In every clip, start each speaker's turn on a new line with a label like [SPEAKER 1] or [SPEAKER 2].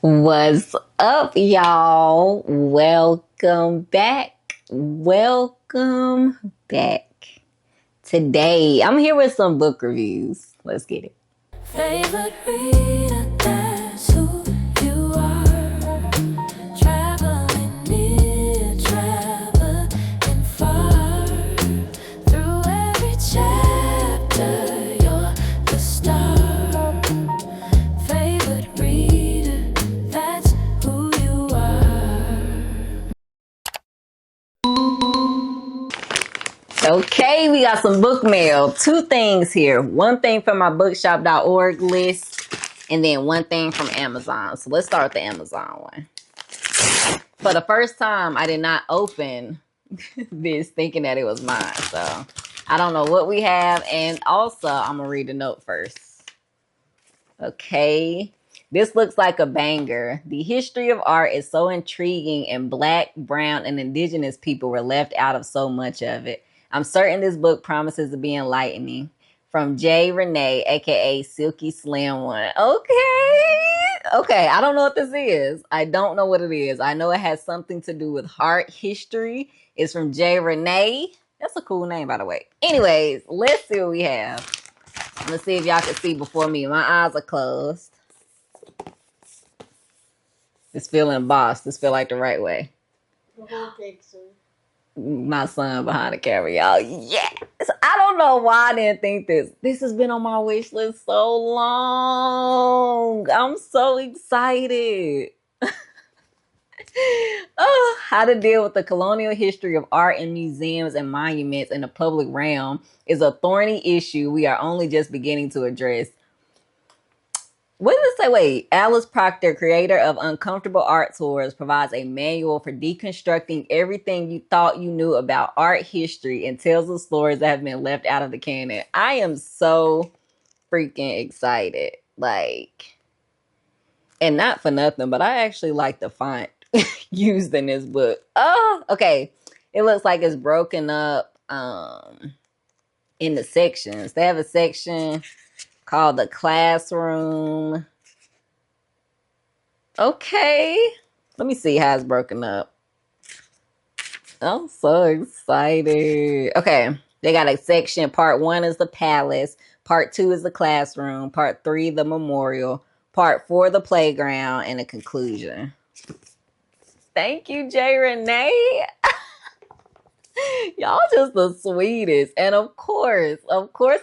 [SPEAKER 1] What's up, y'all? Welcome back. Welcome back. Today, I'm here with some book reviews. Let's get it.
[SPEAKER 2] Favorite reader, that's who you are. Traveling near, traveling far. Through every chapter, you're the star. Favorite reader, that's who you are.
[SPEAKER 1] Okay, we got some book mail. Two things here. One thing from my bookshop.org list, and then one thing from Amazon. So let's start with the Amazon one. For the first time, I did not open this thinking that it was mine. So I don't know what we have. And also, I'm going to read the note first. Okay. This looks like a banger. The history of art is so intriguing, and Black, brown, and indigenous people were left out of so much of it. I'm certain this book promises to be enlightening. From J. Renee, aka Silky Slim One. Okay, I don't know what this is. I don't know what it is. I know it has something to do with art history. It's from J. Renee. That's a cool name, by the way. Anyways, let's see what we have. I'm gonna see if y'all can see before me. My eyes are closed. This feel embossed. This feel like the right way. My son behind the camera, y'all. Yes! I don't know why I didn't think this. This has been on my wish list so long. I'm so excited. Oh, how to deal with the colonial history of art in museums and monuments in the public realm is a thorny issue we are only just beginning to address. What does it say? Wait, Alice Proctor, creator of Uncomfortable Art Tours, provides a manual for deconstructing everything you thought you knew about art history and tells the stories that have been left out of the canon. I am so freaking excited. And not for nothing, but I actually like the font used in this book. Oh, okay. It looks like it's broken up in the sections. They have a section called the classroom. Okay. Let me see how it's broken up. I'm so excited. Okay. They got a section. Part 1 is the palace. Part 2 is the classroom. Part 3, the memorial. Part 4, the playground. And a conclusion. Thank you, J. Renee. Y'all just the sweetest. And of course,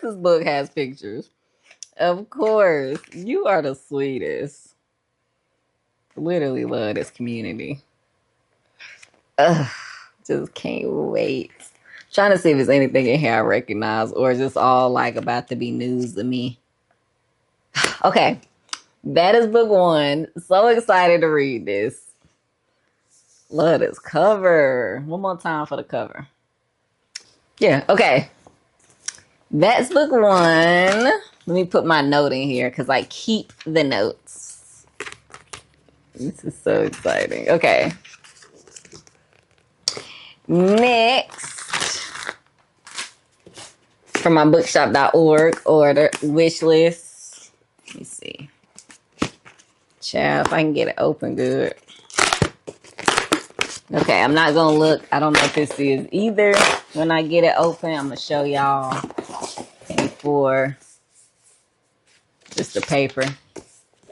[SPEAKER 1] this book has pictures. Of course. You are the sweetest. Literally love this community. Ugh, just can't wait. Trying to see if there's anything in here I recognize, or is this all like about to be news to me? Okay, that is book 1. So excited to read this. Love this cover. One more time for the cover. Yeah, okay. That's book 1. Let me put my note in here because I keep the notes. This is so exciting. Okay. Next, from my bookshop.org order wish list. Let me see. Child, if I can get it open good. Okay, I'm not gonna look. I don't know if this is either. When I get it open, I'm gonna show y'all before. Just the paper.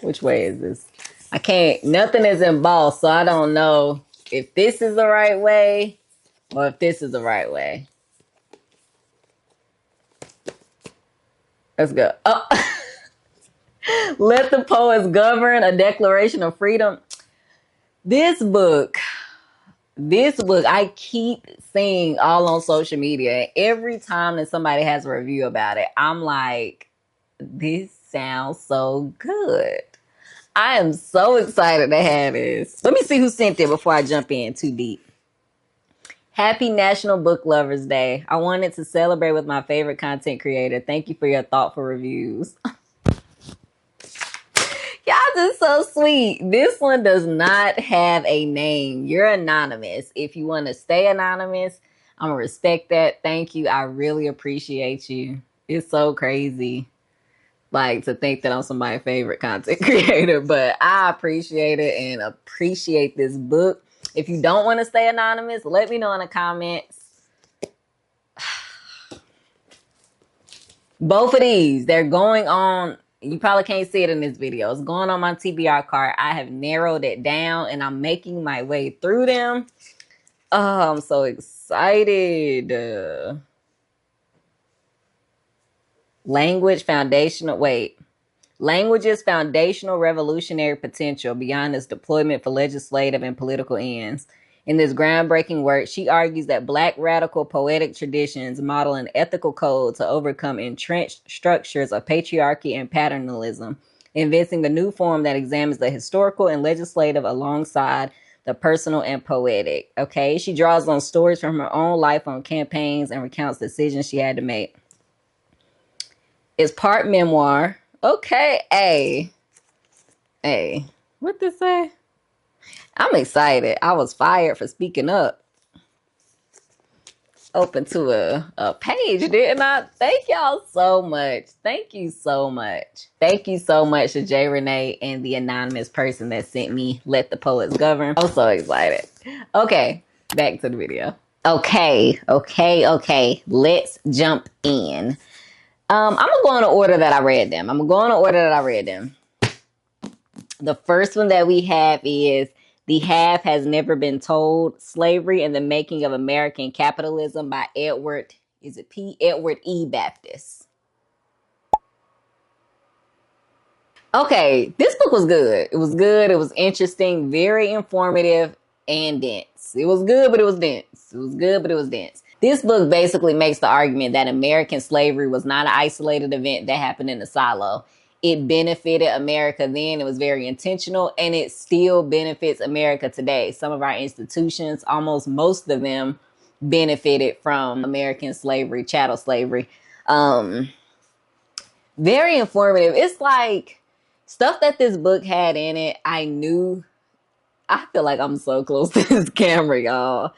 [SPEAKER 1] Which way is this? I can't, nothing is embossed, so I don't know if this is the right way or if this is the right way. Let's go. Oh. Let the Poets Govern, a Declaration of Freedom. This book, I keep seeing all on social media. Every time that somebody has a review about it, I'm like, this sounds so good. I am so excited to have this. Let me see who sent it before I jump in too deep. Happy National Book Lovers Day. I wanted to celebrate with my favorite content creator. Thank you for your thoughtful reviews. Y'all just so sweet. This one does not have a name. You're anonymous. If you want to stay anonymous, I'm going to respect that. Thank you. I really appreciate you. It's so crazy. like to think that I'm somebody's favorite content creator, but I appreciate it and appreciate this book. If you don't want to stay anonymous, let me know in the comments. Both of these, they're going on. You probably can't see it in this video. It's going on my TBR card. I have narrowed it down and I'm making my way through them. Oh, I'm so excited. Language's foundational revolutionary potential beyond its deployment for legislative and political ends. In this groundbreaking work, she argues that Black radical poetic traditions model an ethical code to overcome entrenched structures of patriarchy and paternalism, inventing a new form that examines the historical and legislative alongside the personal and poetic. Okay, she draws on stories from her own life on campaigns and recounts decisions she had to make. It's part memoir. Okay, hey, what this say? I'm excited. I was fired for speaking up. Open to a page, didn't I? Thank y'all so much. Thank you so much. Thank you so much to J. Renee and the anonymous person that sent me Let the Poets Govern. I'm so excited. Okay, back to the video. Okay. Let's jump in. I'm gonna go in the order that I read them. The first one that we have is The Half Has Never Been Told, Slavery and the Making of American Capitalism by Edward E. Baptist. Okay, this book was good. It was good. It was interesting, very informative, and dense. It was good, but it was dense. This book basically makes the argument that American slavery was not an isolated event that happened in a silo. It benefited America then. It was very intentional, and it still benefits America today. Some of our institutions, almost most of them, benefited from American slavery, chattel slavery. Very informative. It's like stuff that this book had in it. I feel like I'm so close to this camera, y'all.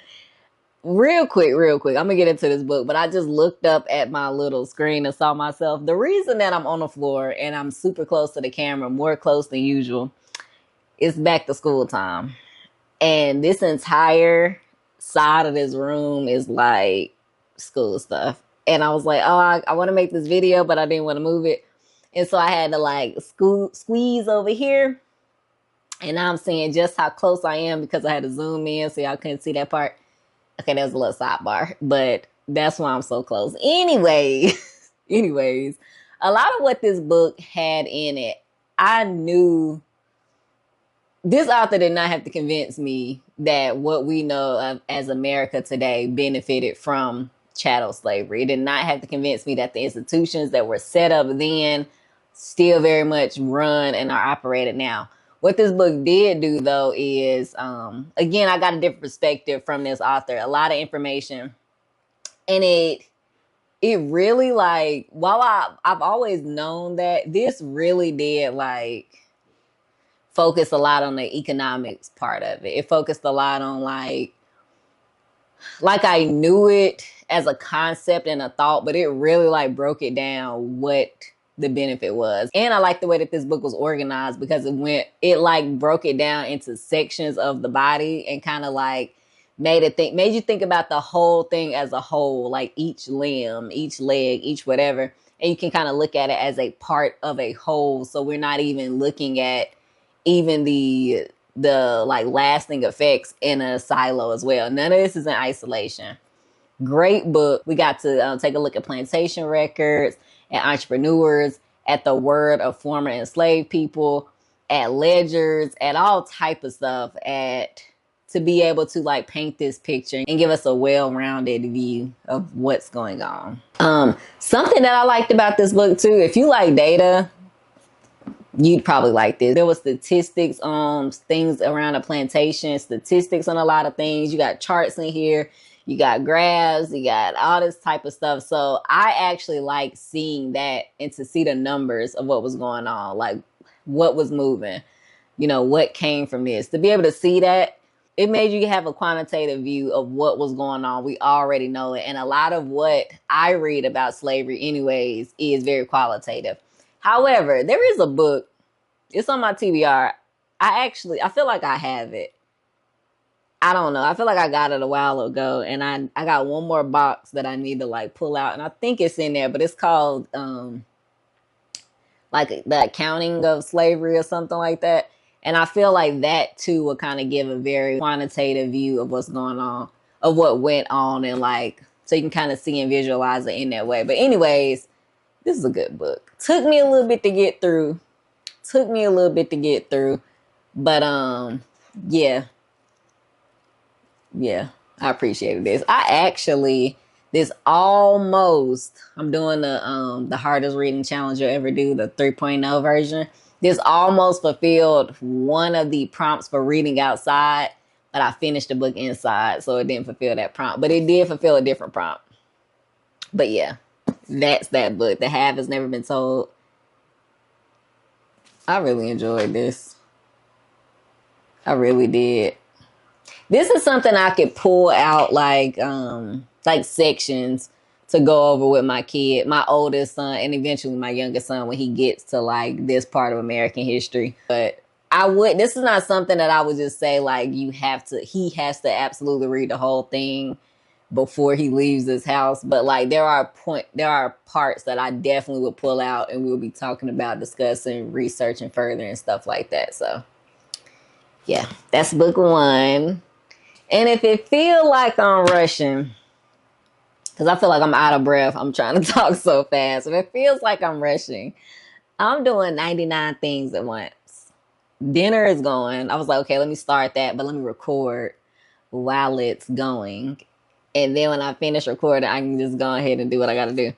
[SPEAKER 1] Real quick, I'm gonna get into this book, but I just looked up at my little screen and saw myself. The reason that I'm on the floor and I'm super close to the camera, more close than usual, is back to school time. And this entire side of this room is like school stuff. And I was like, oh, I want to make this video, but I didn't want to move it. And so I had to like squeeze over here. And I'm seeing just how close I am because I had to zoom in so y'all couldn't see that part. Okay, that was a little sidebar, but that's why I'm so close. Anyways, a lot of what this book had in it, I knew this author did not have to convince me that what we know of as America today benefited from chattel slavery. It did not have to convince me that the institutions that were set up then still very much run and are operated now. What this book did do, though, is, again, I got a different perspective from this author. A lot of information. And it really, like, while I've always known that, this really did, like, focus a lot on the economics part of it. It focused a lot on, like I knew it as a concept and a thought, but it really, like, broke it down what the benefit was. And I like the way that this book was organized because it like broke it down into sections of the body and kind of like made you think about the whole thing as a whole, like each limb, each leg, each whatever. And you can kind of look at it as a part of a whole. So we're not even looking at even the like lasting effects in a silo as well. None of this is in isolation. Great book. We got to take a look at plantation records, at entrepreneurs, at the word of former enslaved people, at ledgers, at all type of stuff, to be able to like paint this picture and give us a well-rounded view of what's going on. Something that I liked about this book too, if you like data, you'd probably like this. There was statistics on things around a plantation, statistics on a lot of things. You got charts in here. You got graphs, you got all this type of stuff. So I actually like seeing that and to see the numbers of what was going on, like what was moving, what came from this. To be able to see that, it made you have a quantitative view of what was going on. We already know it. And a lot of what I read about slavery anyways is very qualitative. However, there is a book. It's on my TBR. I feel like I have it. I don't know. I feel like I got it a while ago, and I got one more box that I need to like pull out, and I think it's in there, but it's called like the accounting of slavery or something like that. And I feel like that too will kind of give a very quantitative view of what's going on, of what went on, and like so you can kind of see and visualize it in that way. But anyways, this is a good book. Took me a little bit to get through. Took me a little bit to get through, but yeah, yeah, I appreciated this. I'm doing the hardest reading challenge you'll ever do, the 3.0 version. This almost fulfilled one of the prompts for reading outside, but I finished the book inside, so it didn't fulfill that prompt. But it did fulfill a different prompt. But yeah, that's that book. The Half Has Never Been Told. I really enjoyed this. I really did. This is something I could pull out like sections to go over with my kid, my oldest son, and eventually my youngest son when he gets to like this part of American history. But this is not something that I would just say like he has to absolutely read the whole thing before he leaves this house. But like there are parts that I definitely would pull out and we'll be talking about, discussing, researching further and stuff like that. So yeah, that's book one. And if it feel like I'm rushing, because I feel like I'm out of breath, I'm trying to talk so fast. If it feels like I'm rushing, I'm doing 99 things at once. Dinner is going. I was like, okay, let me start that, but let me record while it's going. And then when I finish recording, I can just go ahead and do what I got to do.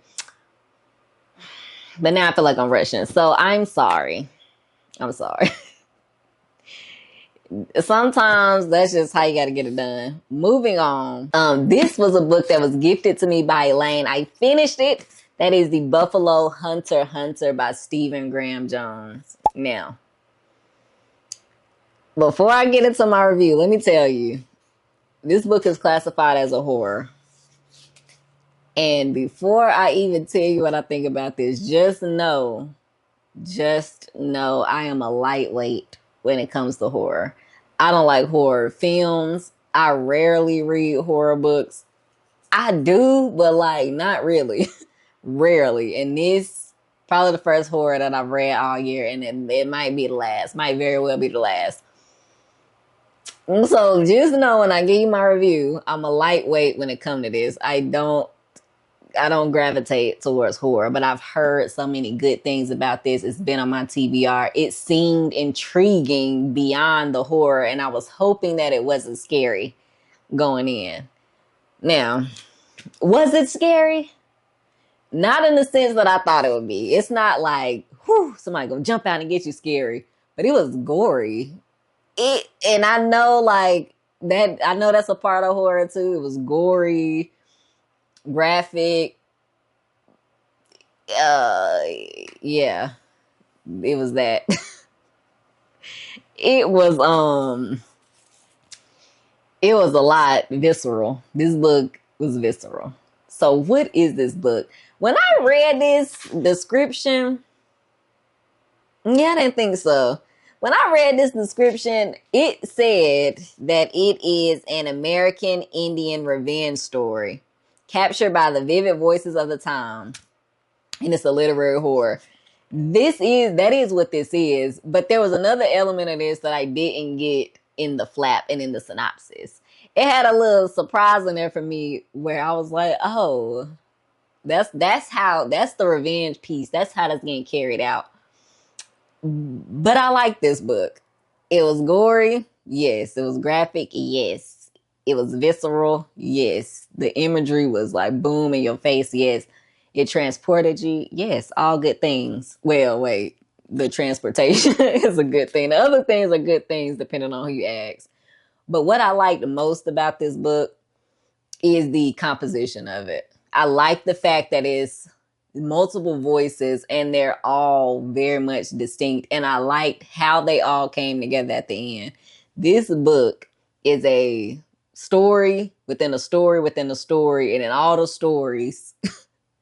[SPEAKER 1] But now I feel like I'm rushing. So I'm sorry. I'm sorry. Sometimes that's just how you got to get it done. Moving on. This was a book that was gifted to me by Elaine. I finished it. That is The Buffalo Hunter by Stephen Graham Jones. Now, before I get into my review, let me tell you, this book is classified as a horror. And before I even tell you what I think about this, just know I am a lightweight when it comes to horror. I don't like horror films. I rarely read horror books. I do, but like not really. Rarely. And this probably the first horror that I've read all year, and it might be the last. Might very well be the last. So just know when I give you my review, I'm a lightweight when it comes to this. I don't gravitate towards horror, but I've heard so many good things about this. It's been on my TBR. It seemed intriguing beyond the horror, and I was hoping that it wasn't scary going in. Now, was it scary? Not in the sense that I thought it would be. It's not like, whew, somebody gonna jump out and get you scary, but it was gory. And I know like that, I know that's a part of horror too. It was gory, graphic. Yeah, it was that. it was it was a lot visceral. This book was visceral. So what is this book? When I read this description, yeah, I didn't think so. When I read this description, it said that it is an American Indian revenge story captured by the vivid voices of the time. And it's a literary horror. That is what this is. But there was another element of this that I didn't get in the flap and in the synopsis. It had a little surprise in there for me where I was like, oh, that's the revenge piece. That's how that's getting carried out. But I like this book. It was gory. Yes. It was graphic. Yes. It was visceral. Yes. The imagery was like boom in your face. Yes. It transported you. Yes. All good things. Well, wait. The transportation is a good thing. The other things are good things depending on who you ask. But what I liked the most about this book is the composition of it. I like the fact that it's multiple voices and they're all very much distinct. And I liked how they all came together at the end. This book is a story within a story within a story. And then all the stories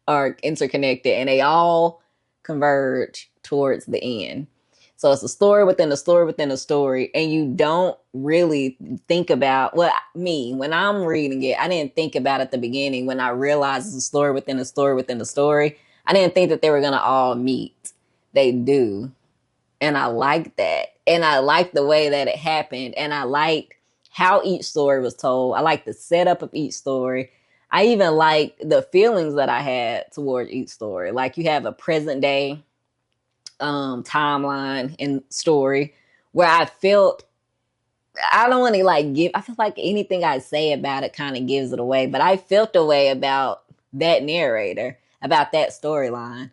[SPEAKER 1] are interconnected and they all converge towards the end. So it's a story within a story within a story, and you don't really think about, well, me, when I'm reading it, I didn't think about at the beginning when I realized it's a story within a story within a story. I didn't think that they were going to all meet. They do. And I like that. And I like the way that it happened. And I liked how each story was told. I like the setup of each story. I even like the feelings that I had towards each story. Like you have a present day timeline and story where I felt, I don't want to like give, I feel like anything I say about it kind of gives it away, but I felt a way about that narrator, about that storyline.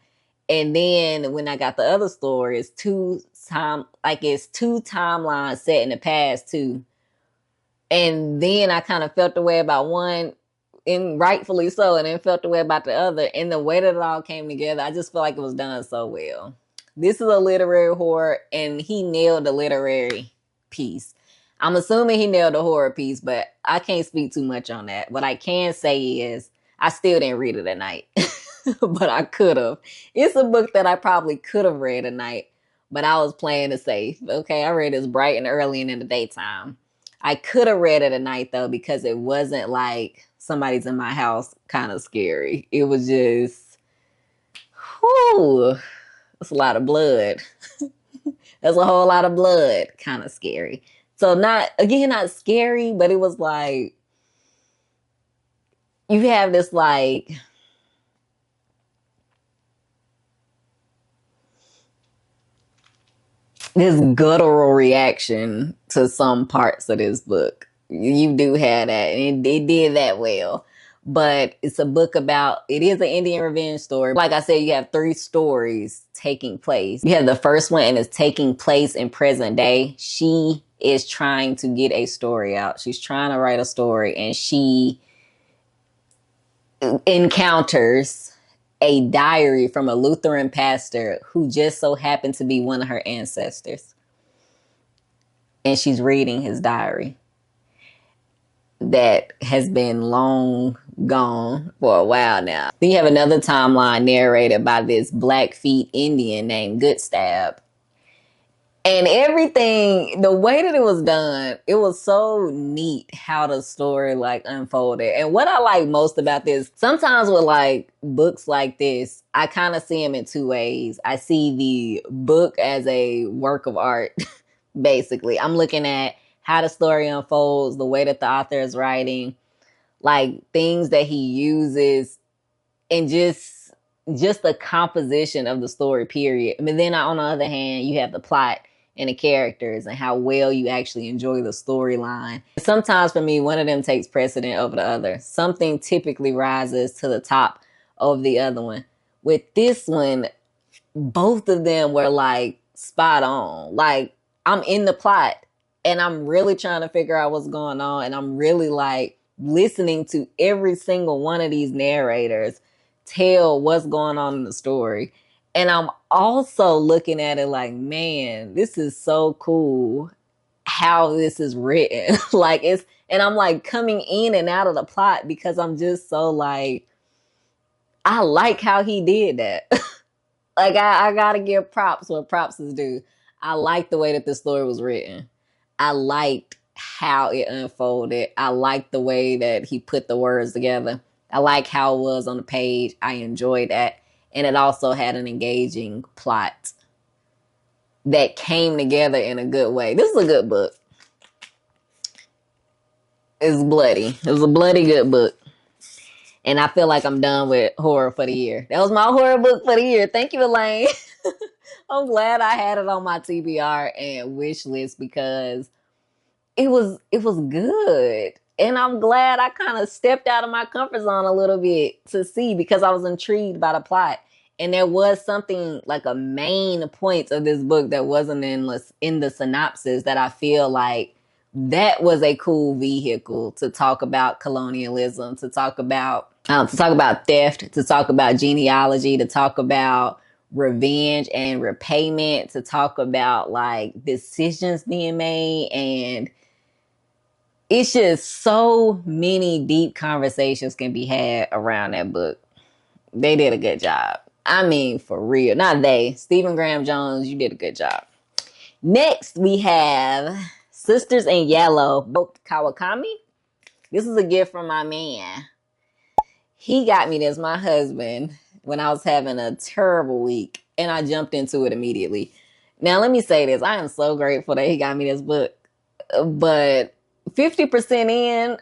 [SPEAKER 1] And then when I got the other story, it's two timelines set in the past too. And then I kind of felt the way about one, and rightfully so, and then felt the way about the other. And the way that it all came together, I just feel like it was done so well. This is a literary horror, and he nailed the literary piece. I'm assuming he nailed the horror piece, but I can't speak too much on that. What I can say is, I still didn't read it at night, but I could have. It's a book that I probably could have read at night, but I was playing it safe. Okay, I read this bright and early and in the daytime. I could have read it at night though, because it wasn't like somebody's in my house kind of scary. It was just, whew, it's a lot of blood. There's a whole lot of blood, kind of scary. So not scary, but it was like, you have this like, this guttural reaction to some parts of this book. You do have that, and it did that well. But it's a book about, it is an Indian revenge story. Like I said, you have 3 stories taking place. You have the first one, and it's taking place in present day. She is trying to get a story out. She's trying to write a story, and she encounters a diary from a Lutheran pastor who just so happened to be one of her ancestors. And she's reading his diary that has been long gone for a while now. Then you have another timeline narrated by this Blackfeet Indian named Goodstab. And everything, the way that it was done, it was so neat how the story like unfolded. And what I like most about this, sometimes with like books like this, I kind of see them in 2 ways. I see the book as a work of art, basically. I'm looking at how the story unfolds, the way that the author is writing, like things that he uses, and just the composition of the story, period. But then on the other hand, you have the plot and the characters and how well you actually enjoy the storyline. Sometimes for me, one of them takes precedent over the other. Something typically rises to the top of the other one. With this one, both of them were like spot on. Like, I'm in the plot and I'm really trying to figure out what's going on, and I'm really like listening to every single one of these narrators tell what's going on in the story. And I'm also looking at it like, man, this is so cool how this is written. Like, it's, and I'm like coming in and out of the plot because I'm just so like, I like how he did that. Like, I gotta give props where props is due. I like the way that the story was written. I liked how it unfolded. I liked the way that he put the words together. I like how it was on the page. I enjoyed that. And it also had an engaging plot that came together in a good way. This is a good book. It's bloody. It was a bloody good book. And I feel like I'm done with horror for the year. That was my horror book for the year. Thank you, Elaine. I'm glad I had it on my TBR and wish list because it was good. And I'm glad I kind of stepped out of my comfort zone a little bit to see, because I was intrigued by the plot. And there was something like a main point of this book that wasn't in the synopsis that I feel like that was a cool vehicle to talk about colonialism, to talk about theft, to talk about genealogy, to talk about revenge and repayment, to talk about like decisions being made. And it's just so many deep conversations can be had around that book. They did a good job. I mean, for real. Not they. Stephen Graham Jones, you did a good job. Next, we have Sisters in Yellow, both Kawakami. This is a gift from my man. He got me this, my husband, when I was having a terrible week, and I jumped into it immediately. Now, let me say this. I am so grateful that he got me this book, but 50% in,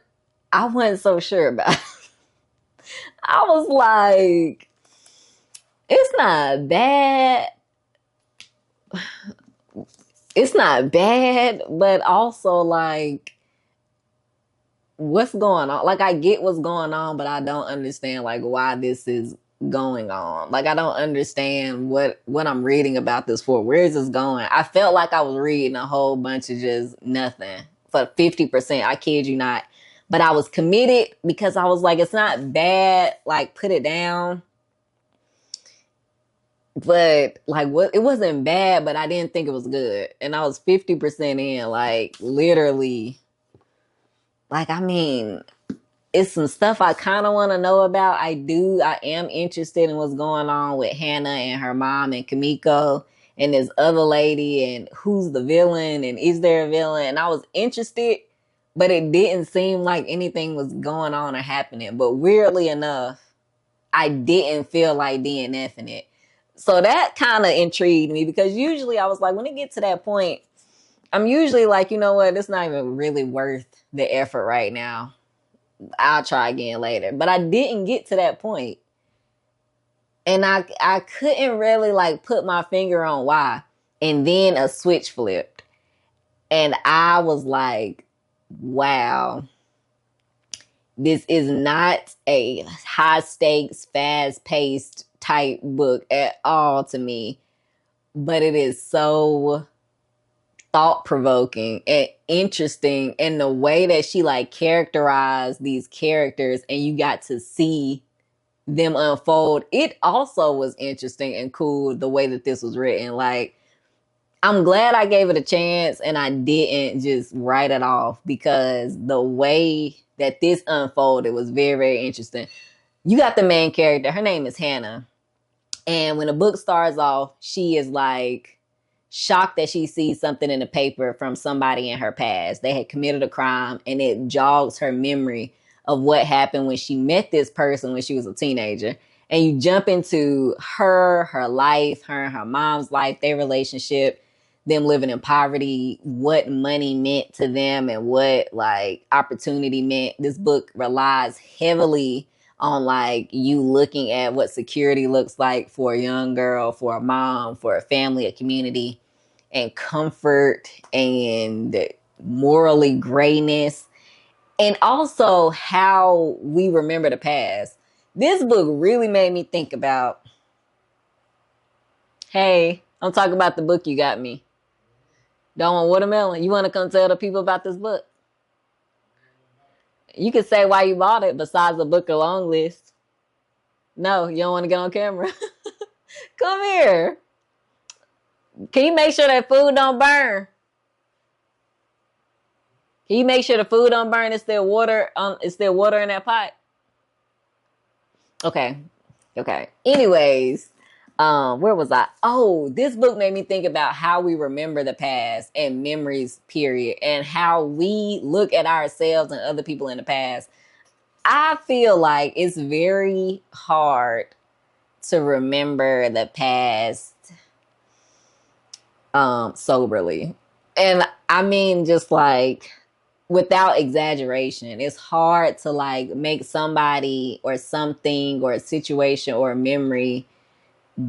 [SPEAKER 1] I wasn't so sure about it. I was like, it's not bad. It's not bad, but also like, what's going on? Like, I get what's going on, but I don't understand like why this is going on. Like, I don't understand what I'm reading about this for. Where is this going? I felt like I was reading a whole bunch of just nothing for 50%. I kid you not. But I was committed because I was like, it's not bad. Like, put it down. But like, what? It wasn't bad, but I didn't think it was good. And I was 50% in, like, literally. Like, I mean, it's some stuff I kind of want to know about. I am interested in what's going on with Hannah and her mom and Kamiko and this other lady and who's the villain and is there a villain. And I was interested, but it didn't seem like anything was going on or happening. But weirdly enough, I didn't feel like DNFing it. So that kind of intrigued me because usually I was like, when it gets to that point, I'm usually like, you know what, it's not even really worth the effort right now. I'll try again later. But I didn't get to that point. And I couldn't really like put my finger on why. And then a switch flipped. And I was like, wow. This is not a high stakes, fast paced type book at all to me. But it is so thought provoking and interesting in the way that she like characterized these characters and you got to see them unfold. It also was interesting and cool the way that this was written. Like, I'm glad I gave it a chance and I didn't just write it off because the way that this unfolded was very, very interesting. You got the main character. Her name is Hannah. And when the book starts off, she is like shocked that she sees something in the paper from somebody in her past. They had committed a crime and it jogs her memory of what happened when she met this person when she was a teenager. And you jump into her life, her and her mom's life, their relationship, them living in poverty, what money meant to them and what like opportunity meant. This book relies heavily on like you looking at what security looks like for a young girl, for a mom, for a family, a community, and comfort and morally grayness, and also how we remember the past. This book really made me think about, hey, I'm talking about the book you got me. Don't want watermelon. You want to come tell the people about this book? You can say why you bought it besides the book or long list. No, you don't want to get on camera. Come here. Can you make sure that food don't burn? Can you make sure the food don't burn? It's still water. It's still water in that pot. Okay. Okay. Anyways, where was I? Oh, this book made me think about how we remember the past and memories, period, and how we look at ourselves and other people in the past. I feel like it's very hard to remember the past soberly. And I mean just like without exaggeration. It's hard to like make somebody or something or a situation or a memory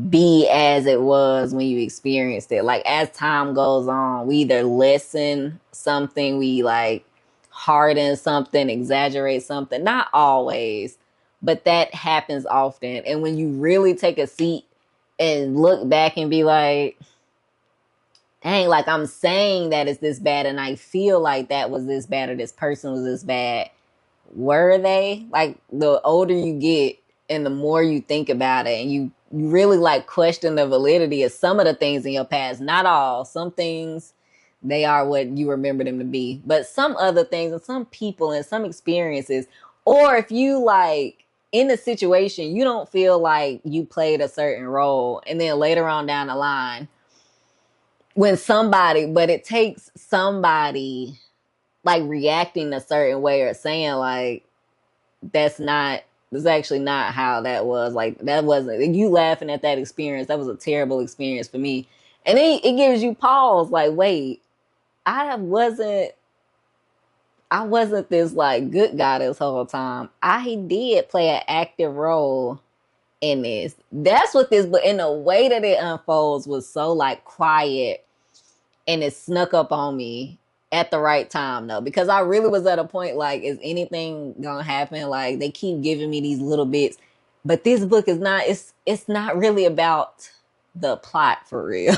[SPEAKER 1] be as it was when you experienced it. Like as time goes on, we either lessen something, we like harden something, exaggerate something. Not always, but that happens often. And when you really take a seat and look back and be like, dang, like I'm saying that it's this bad and I feel like that was this bad or this person was this bad. Were they? Like the older you get and the more you think about it and you really like question the validity of some of the things in your past. Not all. Some things, they are what you remember them to be. But some other things and some people and some experiences, or if you like in the situation, you don't feel like you played a certain role. And then later on down the line, but it takes somebody like reacting a certain way or saying like, that's actually not how that was. Like, that wasn't, you laughing at that experience. That was a terrible experience for me. And it gives you pause like, wait, I wasn't I wasn't this like good guy this whole time. I did play an active role in this. That's what this, but in the way that it unfolds was so like quiet, and it snuck up on me at the right time though, because I really was at a point like, is anything gonna happen? Like, they keep giving me these little bits, but this book is not. It's not really about the plot for real.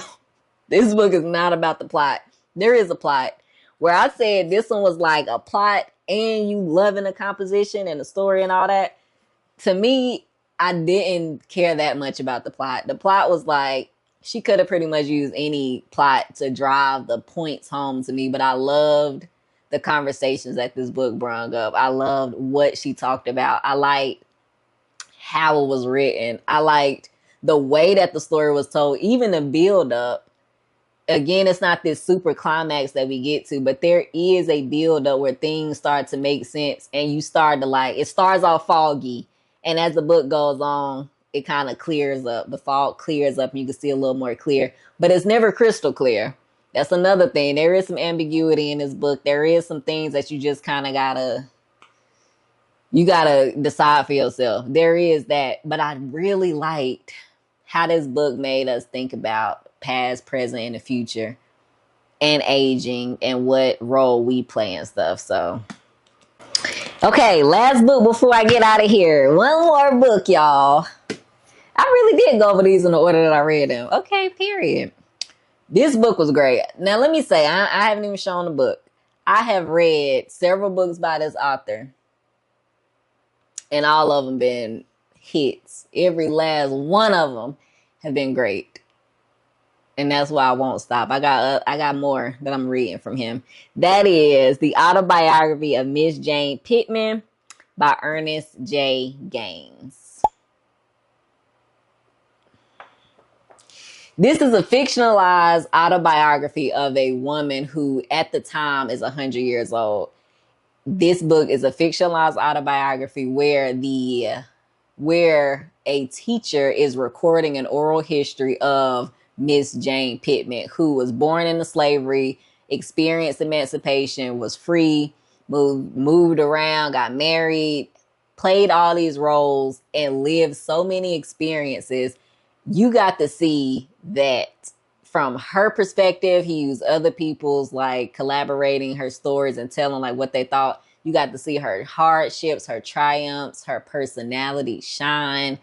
[SPEAKER 1] This book is not about the plot. There is a plot. Where I said this one was like a plot and you loving the composition and the story and all that. To me, I didn't care that much about the plot. The plot was like, she could have pretty much used any plot to drive the points home to me, but I loved the conversations that this book brought up. I loved what she talked about. I liked how it was written. I liked the way that the story was told, even the build up. Again, it's not this super climax that we get to, but there is a build up where things start to make sense and you start to like, it starts off foggy. And as the book goes on, it kind of clears up. The fog clears up and you can see a little more clear, but it's never crystal clear. That's another thing. There is some ambiguity in this book. There is some things that you just kind of you gotta decide for yourself. There is that, but I really liked how this book made us think about past, present, and the future, and aging, and what role we play and stuff. So, okay, last book before I get out of here. One more book, y'all. I really did go over these in the order that I read them. Okay, period. This book was great. Now, let me say, I haven't even shown the book. I have read several books by this author, and all of them been hits. Every last one of them have been great. And that's why I won't stop. I got more that I'm reading from him. That is The Autobiography of Miss Jane Pitman by Ernest J. Gaines. This is a fictionalized autobiography of a woman who at the time is 100 years old. This book is a fictionalized autobiography where a teacher is recording an oral history of Miss Jane Pitman, who was born into slavery, experienced emancipation, was free, moved around, got married, played all these roles, and lived so many experiences. You got to see that from her perspective. He used other people's like collaborating her stories and telling like what they thought. You got to see her hardships, her triumphs, her personality shine.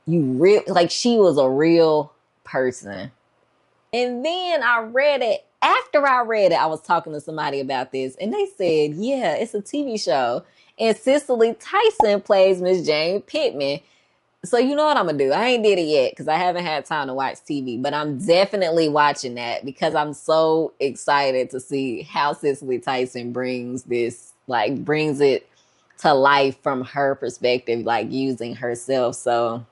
[SPEAKER 1] Like, she was a real person. And then I read it. After I read it, I was talking to somebody about this, and they said, yeah, it's a TV show. And Cicely Tyson plays Miss Jane Pitman. So you know what I'm going to do? I ain't did it yet because I haven't had time to watch TV, but I'm definitely watching that because I'm so excited to see how Cicely Tyson brings it to life from her perspective, like using herself. So,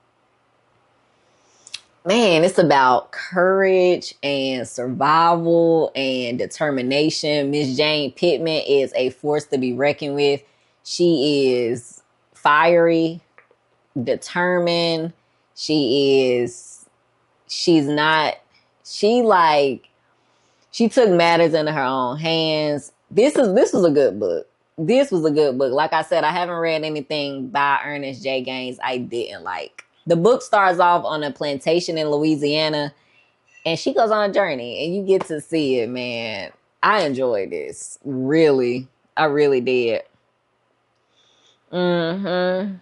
[SPEAKER 1] man, it's about courage and survival and determination. Miss Jane Pitman is a force to be reckoned with. She is fiery, determined. She took matters into her own hands. This was a good book. This was a good book. Like I said, I haven't read anything by Ernest J. Gaines I didn't like. The book starts off on a plantation in Louisiana, and she goes on a journey, and you get to see it, man. I enjoyed this. Really. I really did. Mm-hmm.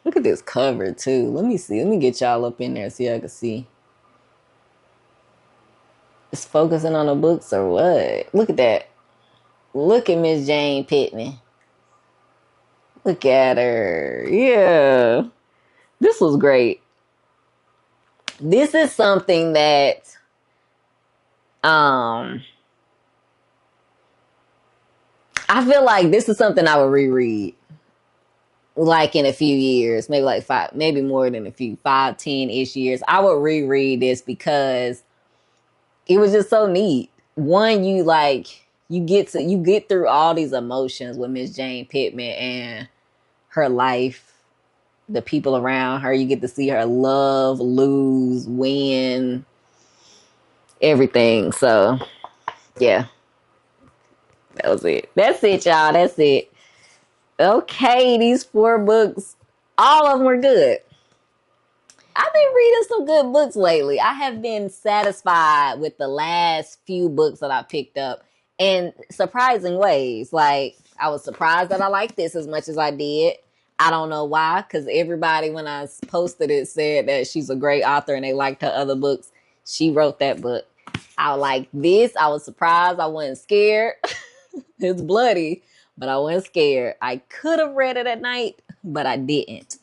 [SPEAKER 1] Look at this cover, too. Let me see. Let me get y'all up in there so y'all can see. It's focusing on the books or what? Look at that. Look at Miss Jane Pitman. Look at her. Yeah. This was great. This is something that I feel like this is something I would reread. like in a few years, maybe like five, maybe more than a few, 5, 10-ish years, I would reread this because it was just so neat. One, you get through all these emotions with Miss Jane Pittman and her life, the people around her. You get to see her love, lose, win, everything. So yeah, that was it. That's it, y'all. That's it. Okay, these 4 books, all of them were good. I've been reading some good books lately. I have been satisfied with the last few books that I picked up in surprising ways. Like, I was surprised that I liked this as much as I did. I don't know why, because everybody, when I posted it, said that she's a great author and they liked her other books. She wrote that book. I like this. I was surprised. I wasn't scared. It's bloody, but I wasn't scared. I could have read it at night, but I didn't.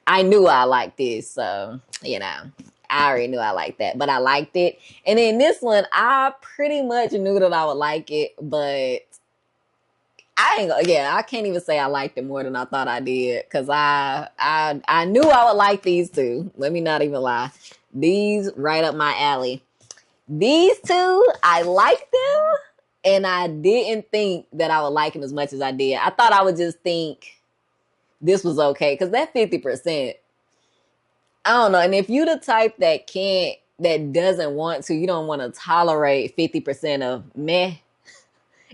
[SPEAKER 1] I knew I liked this, so I already knew I liked that, but I liked it. And then this one, I pretty much knew that I would like it, but I can't even say I liked it more than I thought I did, because I knew I would like these two. Let me not even lie. These right up my alley. These two, I liked them, and I didn't think that I would like them as much as I did. I thought I would just think this was okay, because that 50%, I don't know. And if you the type that doesn't want to, you don't want to tolerate 50% of meh.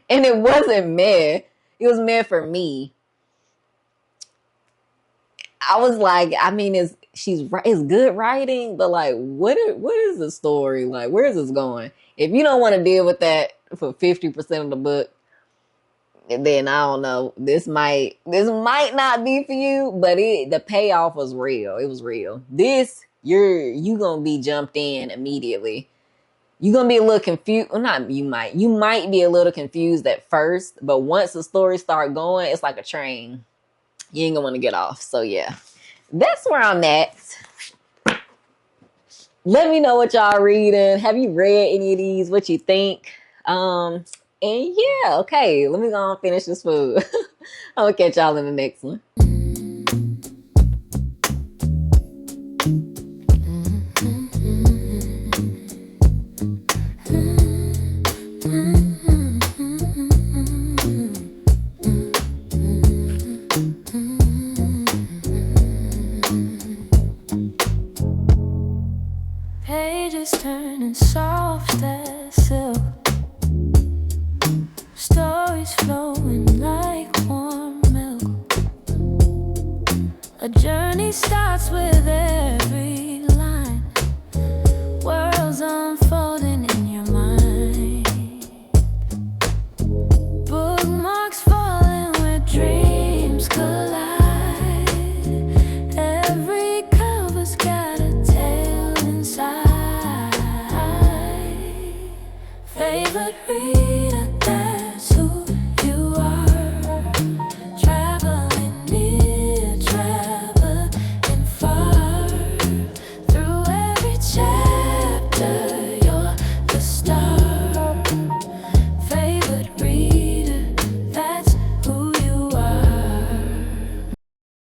[SPEAKER 1] And it wasn't meh. It was meh for me. I was like, I mean, it's good writing, but like, what is the story? Like, where is this going? If you don't want to deal with that for 50% of the book, then I don't know. This might not be for you, but the payoff was real. It was real. This, you gonna be jumped in immediately. You're gonna be a little confused. Well, not you might be a little confused at first, but once the story start going, it's like a train. You ain't gonna want to get off. So yeah, that's where I'm at. Let me know what y'all reading. Have you read any of these? What you think? And yeah, okay, let me go and finish this food. I'm gonna catch y'all in the next one.
[SPEAKER 2] Pages turning soft as silk, stories flowing like warm milk. A journey starts with every line, worlds unfolding in your mind. Bookmarks falling where dreams collide. Every cover's got a tale inside. Favorite read.